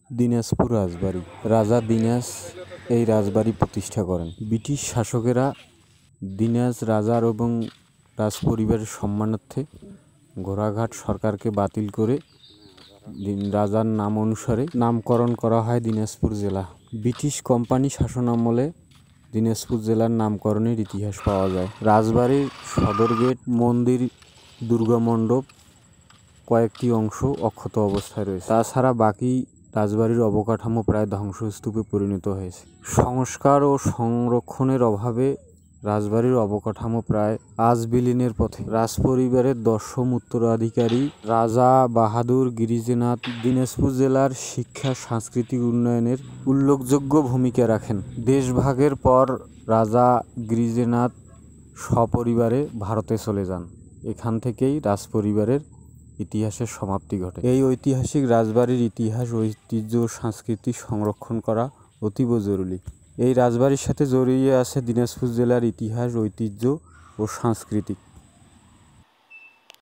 দিনাজপুর রাজবাড়ি। রাজা দিনাজ এই রাজবাড়ি প্রতিষ্ঠা করেন। ব্রিটিশ শাসকেরা দিনাজ রাজার এবং রাজপরিবারের সম্মানার্থে ঘোড়াঘাট সরকারকে বাতিল করে রাজার নাম অনুসারে নামকরণ করা হয় দিনাজপুর জেলা। ব্রিটিশ কোম্পানি শাসনামলে দিনাজপুর জেলার নামকরণের ইতিহাস পাওয়া যায়। রাজবাড়ির সদর গেট, মন্দির, দুর্গা মণ্ডপ কয়েকটি অংশ অক্ষত অবস্থায় রয়েছে। তাছাড়া বাকি রাজবাড়ির অবকাঠামো প্রায় ধ্বংসস্তূপে পরিণত হয়েছে। সংস্কার ও সংরক্ষণের অভাবে রাজবাড়ির অবকাঠামো প্রায় আজ বিলীনের পথে। রাজপরিবারের দশম উত্তরাধিকারী রাজা বাহাদুর গিরিজেনাথ দিনাজপুর জেলার শিক্ষা সাংস্কৃতিক উন্নয়নের উল্লেখযোগ্য ভূমিকা রাখেন। দেশভাগের পর রাজা গিরিজেনাথ সপরিবারে ভারতে চলে যান। এখান থেকেই রাজপরিবারের ইতিহাসের সমাপ্তি ঘটে। এই ঐতিহাসিক রাজবাড়ির ইতিহাস, ঐতিহ্য ও সংস্কৃতি সংরক্ষণ করা অতীব জরুরি। এই রাজবাড়ির সাথে জড়িয়ে আছে দিনাজপুর জেলার ইতিহাস, ঐতিহ্য ও সংস্কৃতি।